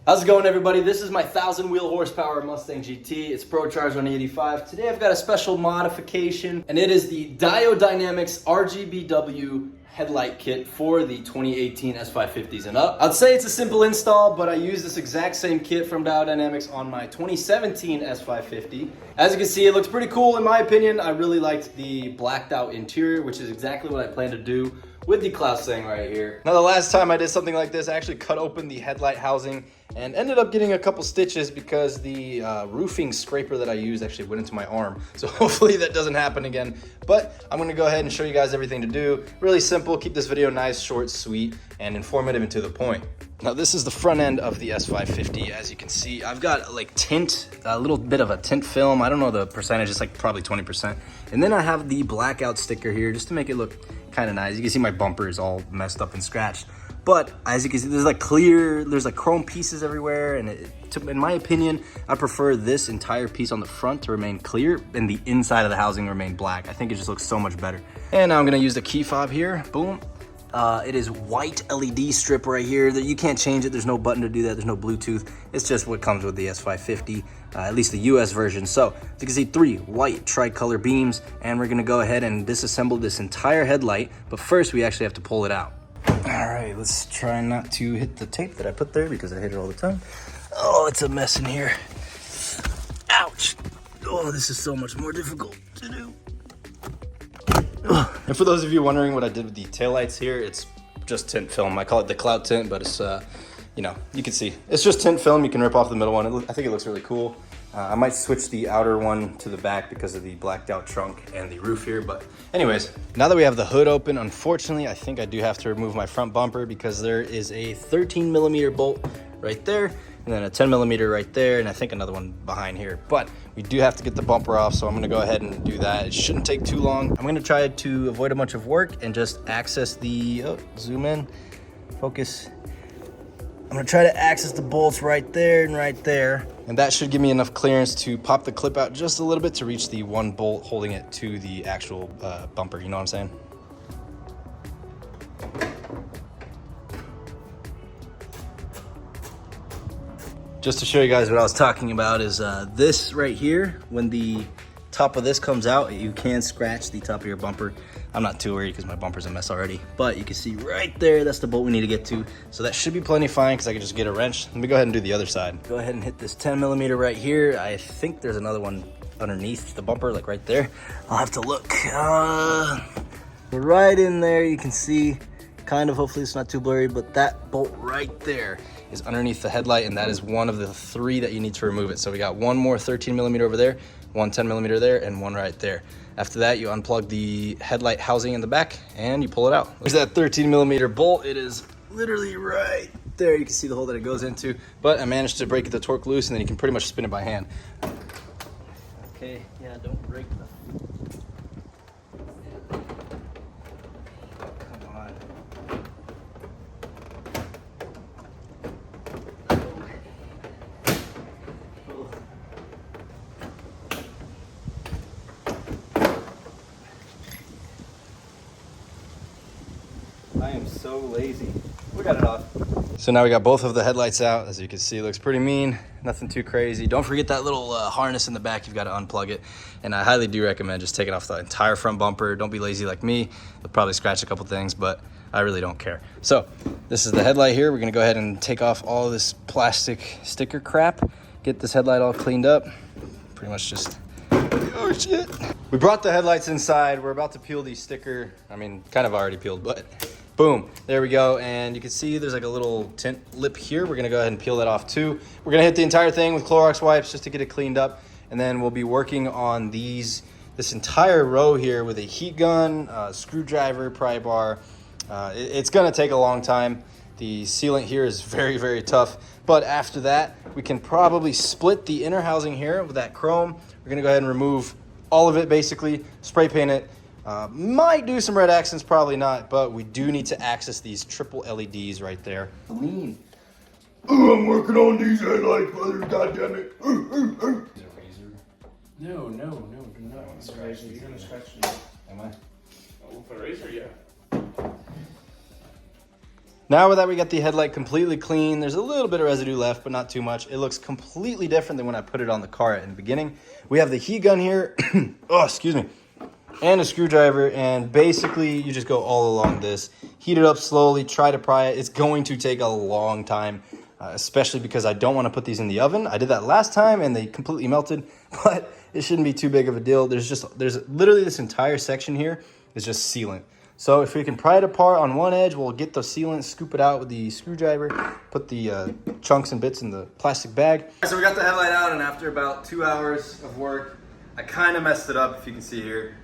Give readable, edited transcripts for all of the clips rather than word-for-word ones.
How's it going, everybody? This is my 1,000-wheel horsepower Mustang GT. It's Procharged on 85. Today I've got a special modification, and it is the Dynamics RGBW headlight kit for the 2018 S550s and up. I'd say it's a simple install, but I use this exact same kit from Dynamics on my 2017 S550. As you can see, it looks pretty cool in my opinion. I really liked the blacked out interior, which is exactly what I plan to do with the CloutStang right here. Now, the last time I did something like this, I actually cut open the headlight housing and ended up getting a couple stitches because the roofing scraper that I used actually went into my arm. So hopefully that doesn't happen again. But I'm gonna go ahead and show you guys everything to do. Really simple, keep this video nice, short, sweet, and informative and to the point. Now, this is the front end of the S550. As you can see, I've got like tint, a little bit of a tint film. I don't know the percentage, it's like probably 20%. And then I have the blackout sticker here just to make it look kind of nice. You can see my bumper is all messed up and scratched. But as you can see, there's like chrome pieces everywhere. And in my opinion, I prefer this entire piece on the front to remain clear and the inside of the housing remain black. I think it just looks so much better. And now I'm gonna use the key fob here, boom. It is white LED strip right here that you can't change it. There's no button to do that. There's no Bluetooth. It's just what comes with the S550, at least the US version. So as you can see, 3 white tricolor beams, and we're gonna go ahead and disassemble this entire headlight. But first, we actually have to pull it out. All right, let's try not to hit the tape that I put there because I hit it all the time. Oh, it's a mess in here. Ouch. Oh, this is so much more difficult to do. And for those of you wondering what I did with the taillights here, it's just tint film. I call it the cloud tint, but it's, you know, you can see. It's just tint film. You can rip off the middle one. I think it looks really cool. I might switch the outer one to the back because of the blacked out trunk and the roof here. But anyways, now that we have the hood open, unfortunately, I think I do have to remove my front bumper because there is a 13mm bolt right there, and then a 10mm right there, and I think another one behind here. But we do have to get the bumper off, so I'm gonna go ahead and do that. It shouldn't take too long. I'm gonna try to avoid a bunch of work and just access the, zoom in, focus. I'm gonna try to access the bolts right there and right there. And that should give me enough clearance to pop the clip out just a little bit to reach the one bolt holding it to the actual bumper, you know what I'm saying? Just to show you guys what I was talking about is this right here. When the top of this comes out, you can scratch the top of your bumper. I'm not too worried because my bumper's a mess already, but you can see right there, that's the bolt we need to get to. So that should be plenty fine because I can just get a wrench. Let me go ahead and do the other side. Go ahead and hit this 10mm right here. I think there's another one underneath the bumper, like right there. I'll have to look. Right in there, you can see, kind of, hopefully it's not too blurry, but that bolt right there is underneath the headlight, and that is one of the 3 that you need to remove it. So we got one more 13mm over there, one 10mm there, and one right there. After that, you unplug the headlight housing in the back and you pull it out. There's that 13mm bolt. It is literally right there. You can see the hole that it goes into, but I managed to break the torque loose, and then you can pretty much spin it by hand. Okay, yeah, don't break the... Come on. I am so lazy. We got it off. So now we got both of the headlights out. As you can see, it looks pretty mean. Nothing too crazy. Don't forget that little harness in the back. You've got to unplug it. And I highly do recommend just taking off the entire front bumper. Don't be lazy like me. You'll probably scratch a couple things, but I really don't care. So this is the headlight here. We're gonna go ahead and take off all this plastic sticker crap. Get this headlight all cleaned up. Pretty much just, oh shit. We brought the headlights inside. We're about to peel the sticker. I mean, kind of already peeled, but boom, there we go. And you can see there's like a little tint lip here. We're gonna go ahead and peel that off too. We're gonna hit the entire thing with Clorox wipes just to get it cleaned up. And then we'll be working on this entire row here with a heat gun, screwdriver, pry bar. It's gonna take a long time. The sealant here is very, very tough. But after that, we can probably split the inner housing here with that chrome. We're gonna go ahead and remove all of it basically, spray paint it. Might do some red accents, probably not, but we do need to access these triple LEDs right there. Lean. I'm working on these headlights, brother, goddammit. Is it a razor? No, do not. You're gonna scratch me. Am I? Oh, with a razor, yeah. Now that we got the headlight completely clean, there's a little bit of residue left, but not too much. It looks completely different than when I put it on the car in the beginning. We have the heat gun here, oh, excuse me, and a screwdriver, and basically you just go all along this. Heat it up slowly, try to pry it. It's going to take a long time, especially because I don't want to put these in the oven. I did that last time and they completely melted, but it shouldn't be too big of a deal. There's literally this entire section here is just sealant. So if we can pry it apart on one edge, we'll get the sealant, scoop it out with the screwdriver, put the chunks and bits in the plastic bag. So we got the headlight out, and after about 2 hours of work, I kind of messed it up, if you can see here.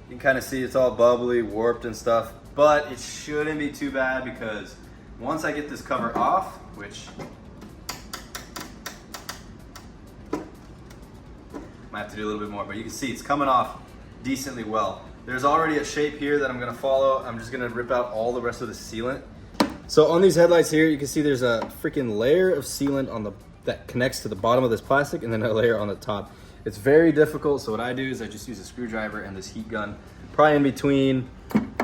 You can kind of see it's all bubbly, warped and stuff, but it shouldn't be too bad because once I get this cover off, which might have to do a little bit more, but you can see it's coming off decently well. There's already a shape here that I'm gonna follow. I'm just gonna rip out all the rest of the sealant. So on these headlights here, you can see there's a freaking layer of sealant on that connects to the bottom of this plastic and then a layer on the top. It's very difficult, so what I do is I just use a screwdriver and this heat gun. Probably in between,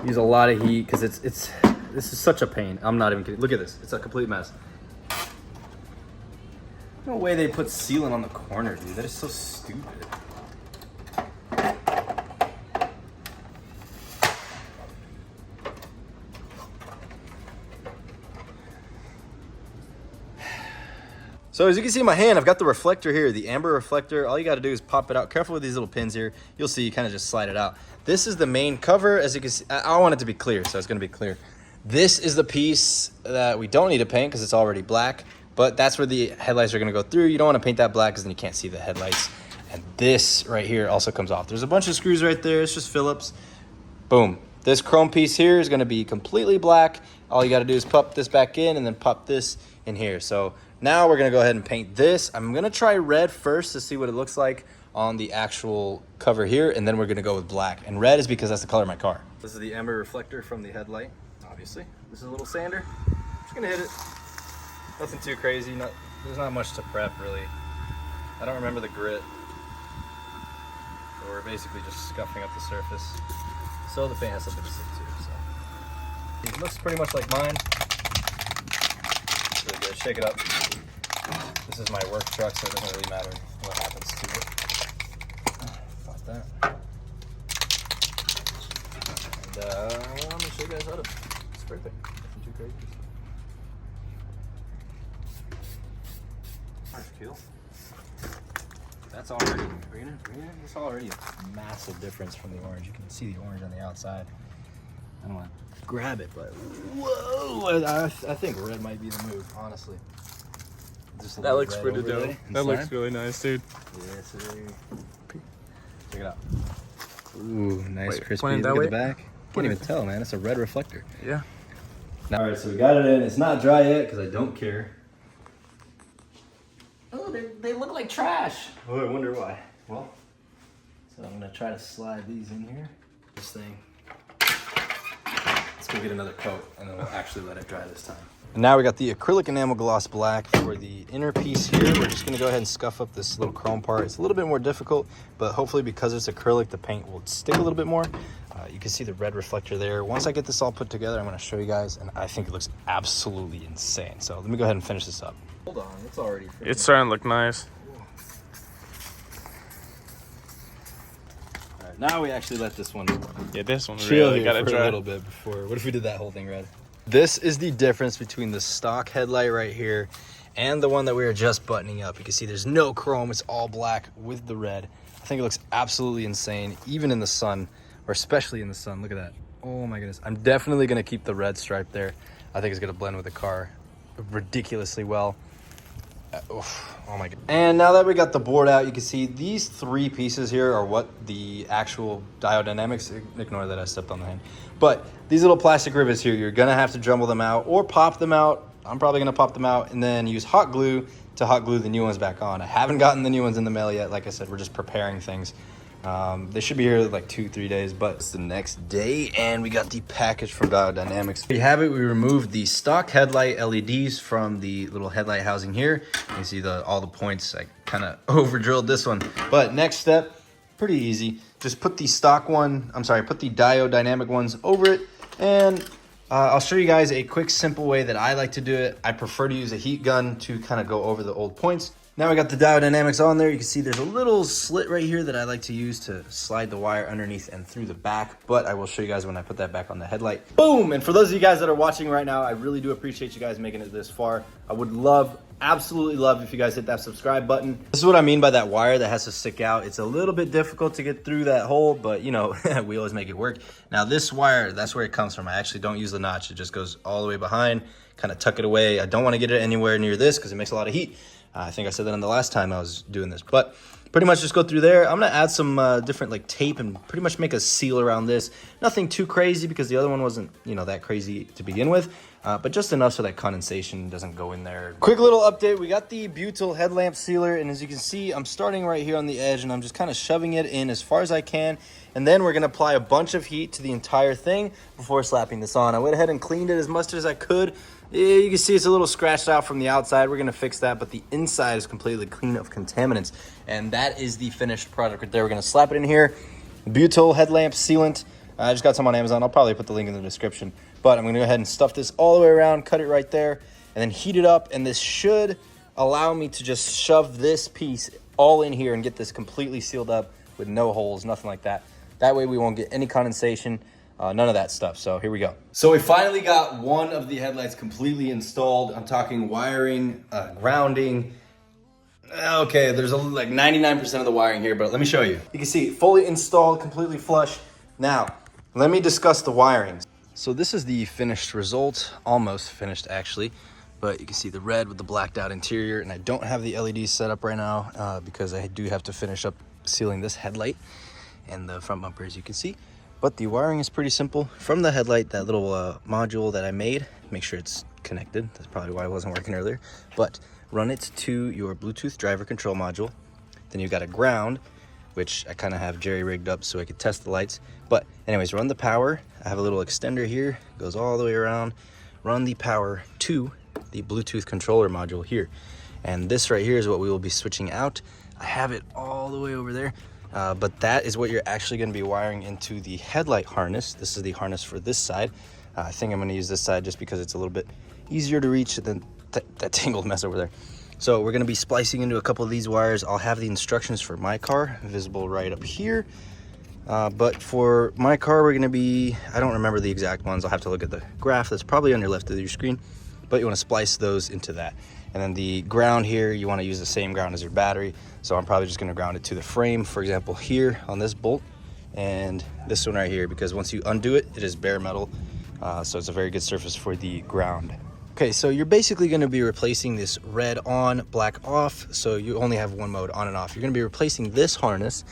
use a lot of heat because this is such a pain. I'm not even kidding. Look at this, it's a complete mess. No way they put sealant on the corner, dude. That is so stupid. So as you can see in my hand, I've got the reflector here, the amber reflector. All you gotta do is pop it out. Careful with these little pins here. You'll see you kind of just slide it out. This is the main cover. As you can see, I want it to be clear, so it's gonna be clear. This is the piece that we don't need to paint because it's already black, but that's where the headlights are gonna go through. You don't wanna paint that black because then you can't see the headlights. And this right here also comes off. There's a bunch of screws right there. It's just Phillips. Boom. This chrome piece here is gonna be completely black. All you gotta do is pop this back in and then pop this in here. So now we're gonna go ahead and paint this. I'm gonna try red first to see what it looks like on the actual cover here, and then we're gonna go with black. And red is because that's the color of my car. This is the amber reflector from the headlight, obviously. This is a little sander. Just gonna hit it. Nothing too crazy. There's not much to prep, really. I don't remember the grit. So we're basically just scuffing up the surface. So the paint has something to stick to, so. It looks pretty much like mine. Really good. Shake it up. This is my work truck, so it doesn't really matter what happens to it. Like that. And I'm gonna show you guys how to spray paint. Nothing too crazy. Cool. That's already green. It's already a massive difference from the orange. You can see the orange on the outside. I don't want to grab it, but whoa! I think red might be the move, honestly. Just That looks pretty dope. That looks really nice, dude. Yes, check it out. Ooh, nice. Wait, crispy. point it that Look way? at the back. Can't even tell, man. It's a red reflector. Yeah. All right, so we got it in. It's not dry yet because I don't care. Oh, they look like trash. Oh, I wonder why. Well, so I'm gonna try to slide these in here. This thing. Let's go get another coat and then we'll actually let it dry this time. And now we got the acrylic enamel gloss black for the inner piece here. We're just gonna go ahead and scuff up this little chrome part. It's a little bit more difficult, but hopefully because it's acrylic, the paint will stick a little bit more. You can see the red reflector there. Once I get this all put together, I'm gonna show you guys, and I think it looks absolutely insane. So let me go ahead and finish this up. Hold on, it's already It's starting to look nice. All right, now we actually let this one Yeah, this one chill really here got to for dry. a little bit before. What if we did that whole thing red? This is the difference between the stock headlight right here and the one that we were just buttoning up. You can see there's no chrome. It's all black with the red. I think it looks absolutely insane, even in the sun, or especially in the sun. Look at that. Oh my goodness. I'm definitely going to keep the red stripe there. I think it's going to blend with the car ridiculously well. Oh my god. And now that we got the board out, you can see these three pieces here are what the actual diodynamics, ignore that I stepped on the hand, but these little plastic rivets here, you're gonna have to dremel them out or pop them out. I'm probably gonna pop them out and then use hot glue to hot glue the new ones back on. I haven't gotten the new ones in the mail yet. Like I said, we're just preparing things. They should be here in like 2-3 days, but it's the next day and we got the package from Diodynamics. There you have it. We removed the stock headlight LEDs from the little headlight housing here. You can see all the points. I kind of over drilled this one, but next step, pretty easy. Just put the put the Diodynamic ones over it and I'll show you guys a quick, simple way that I like to do it. I prefer to use a heat gun to kind of go over the old points. Now we got the diode dynamics on there. You can see there's a little slit right here that I like to use to slide the wire underneath and through the back, but I will show you guys when I put that back on the headlight. Boom! And for those of you guys that are watching right now, I really do appreciate you guys making it this far. I would love, absolutely love if you guys hit that subscribe button. This is what I mean by that wire that has to stick out. It's a little bit difficult to get through that hole, but you know, we always make it work. Now this wire, that's where it comes from. I actually don't use the notch. It just goes all the way behind, kind of tuck it away. I don't want to get it anywhere near this because it makes a lot of heat. I think I said that on the last time I was doing this, but pretty much just go through there. I'm gonna add some different like tape and pretty much make a seal around this. Nothing too crazy because the other one wasn't, you know, that crazy to begin with, but just enough so that condensation doesn't go in there. Quick little update, we got the butyl headlamp sealer, and as you can see, I'm starting right here on the edge and I'm just kind of shoving it in as far as I can, and then we're gonna apply a bunch of heat to the entire thing before slapping this on. I went ahead and cleaned it as much as I could. Yeah, you can see it's a little scratched out from the outside. We're gonna fix that, but the inside is completely clean of contaminants. And that is the finished product right there. We're gonna slap it in here. Butyl headlamp sealant. I just got some on Amazon. I'll probably put the link in the description. But I'm gonna go ahead and stuff this all the way around, cut it right there, and then heat it up. And this should allow me to just shove this piece all in here and get this completely sealed up with no holes, nothing like that. That way we won't get any condensation. None of that stuff. So here we go. So we finally got one of the headlights completely installed. I'm talking wiring, grounding. Okay, there's like 99% of the wiring here, but let me show you. You can see fully installed, completely flush. Now, let me discuss the wiring. So this is the finished result, almost finished actually, but you can see the red with the blacked out interior, and I don't have the LEDs set up right now because I do have to finish up sealing this headlight and the front bumper, as you can see. But the wiring is pretty simple. From the headlight, that little module that I made, make sure it's connected. That's probably why it wasn't working earlier. But run it to your Bluetooth driver control module. Then you've got a ground, which I kind of have jerry-rigged up so I could test the lights. But anyways, run the power. I have a little extender here, goes all the way around. Run the power to the Bluetooth controller module here. And this right here is what we will be switching out. I have it all the way over there. But that is what you're actually going to be wiring into the headlight harness. This is the harness for this side. I think I'm going to use this side just because it's a little bit easier to reach than that tangled mess over there. So we're going to be splicing into a couple of these wires. I'll have the instructions for my car visible right up here. But for my car, we're going to be, I don't remember the exact ones. I'll have to look at the graph that's probably on your left of your screen. But you want to splice those into that. And then the ground here, you want to use the same ground as your battery. So I'm probably just going to ground it to the frame, for example, here on this bolt and this one right here, because once you undo it, it is bare metal. So it's a very good surface for the ground. Okay, so you're basically going to be replacing this red on, black off. So you only have one mode, on and off. You're going to be replacing this harness.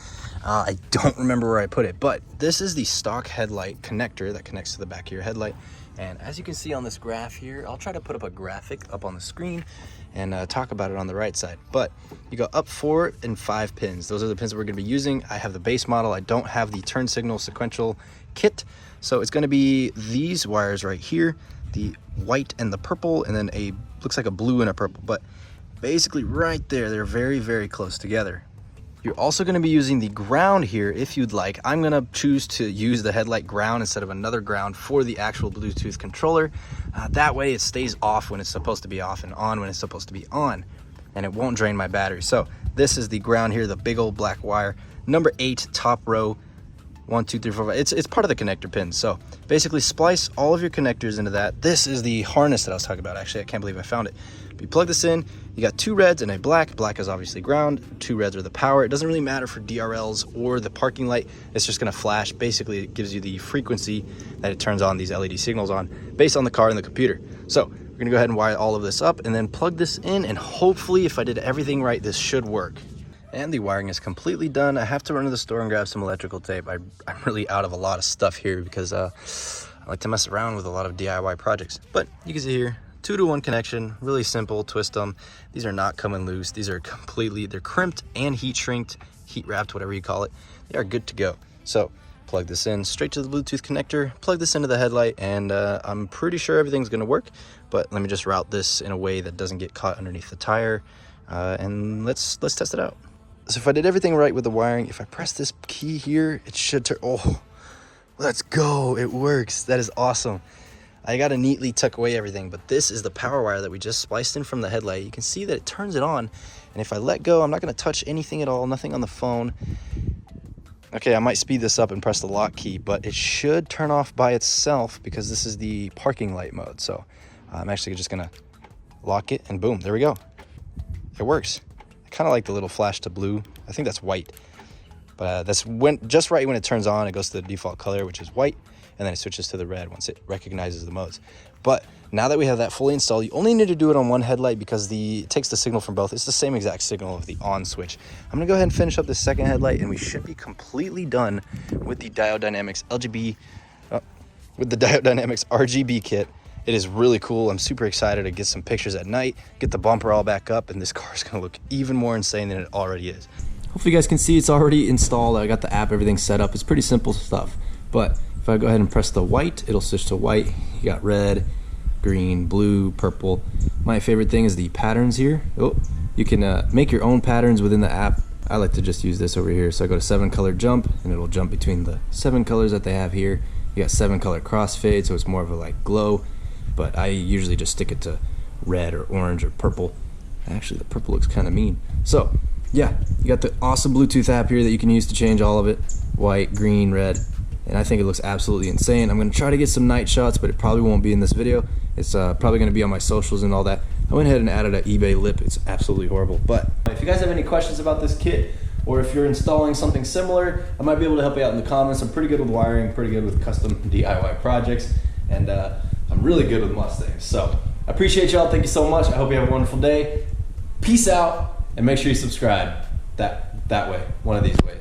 I don't remember where I put it, but this is the stock headlight connector that connects to the back of your headlight. And as you can see on this graph here, I'll try to put up a graphic up on the screen and talk about it on the right side. But you go up 4 and 5 pins. Those are the pins that we're going to be using. I have the base model. I don't have the turn signal sequential kit. So it's going to be these wires right here, the white and the purple, and then a, looks like a blue and a purple. But basically right there, they're very, very close together. You're also going to be using the ground here if you'd like. I'm going to choose to use the headlight ground instead of another ground for the actual Bluetooth controller. That way it stays off when it's supposed to be off and on when it's supposed to be on, and it won't drain my battery. So this is the ground here, the big old black wire, number 8, top row, 1, 2, 3, 4, 5. It's part of the connector pin. So basically splice all of your connectors into that. This is the harness that I was talking about. Actually, I can't believe I found it. But you plug this in, you got 2 reds and a black. Black is obviously ground, 2 reds are the power. It doesn't really matter for DRLs or the parking light. It's just gonna flash. Basically, it gives you the frequency that it turns on these LED signals on based on the car and the computer. So we're gonna go ahead and wire all of this up and then plug this in, and hopefully if I did everything right, this should work. And the wiring is completely done. I have to run to the store and grab some electrical tape. I'm really out of a lot of stuff here because I like to mess around with a lot of DIY projects. But you can see here, 2-to-1 connection, really simple, twist them. These are not coming loose. These are completely, they're crimped and heat shrinked, heat wrapped, whatever you call it. They are good to go. So plug this in straight to the Bluetooth connector, plug this into the headlight, and I'm pretty sure everything's gonna work. But let me just route this in a way that doesn't get caught underneath the tire, and let's test it out. So if I did everything right with the wiring, if I press this key here, it should turn, oh, let's go, it works. That is awesome. I gotta neatly tuck away everything, but this is the power wire that we just spliced in from the headlight. You can see that it turns it on, and if I let go, I'm not gonna touch anything at all, nothing on the phone. Okay, I might speed this up and press the lock key, but it should turn off by itself because this is the parking light mode. So I'm actually just gonna lock it, and boom, there we go. It works. I kind of like the little flash to blue. I think that's white, but that's just right when it turns on. It goes to the default color, which is white, and then it switches to the red once it recognizes the modes. But now that we have that fully installed, you only need to do it on one headlight because it takes the signal from both. It's the same exact signal of the on switch. I'm gonna go ahead and finish up this second headlight, and we should be completely done with the Diode Dynamics RGB kit. It is really cool. I'm super excited to get some pictures at night, get the bumper all back up, and this car is gonna look even more insane than it already is. Hopefully you guys can see it's already installed. I got the app, everything set up. It's pretty simple stuff. But if I go ahead and press the white, it'll switch to white. You got red, green, blue, purple. My favorite thing is the patterns here. Oh, you can make your own patterns within the app. I like to just use this over here. So I go to 7-color jump, and it'll jump between the 7 colors that they have here. You got 7-color crossfade, so it's more of a like glow. But I usually just stick it to red or orange or purple. Actually, the purple looks kind of mean. So yeah, you got the awesome Bluetooth app here that you can use to change all of it. White, green, red. And I think it looks absolutely insane. I'm gonna try to get some night shots, but it probably won't be in this video. It's probably gonna be on my socials and all that. I went ahead and added an eBay lip. It's absolutely horrible. But if you guys have any questions about this kit, or if you're installing something similar, I might be able to help you out in the comments. I'm pretty good with wiring, pretty good with custom DIY projects, and I'm really good with Mustangs. So I appreciate y'all. Thank you so much. I hope you have a wonderful day. Peace out, and make sure you subscribe that way, one of these ways.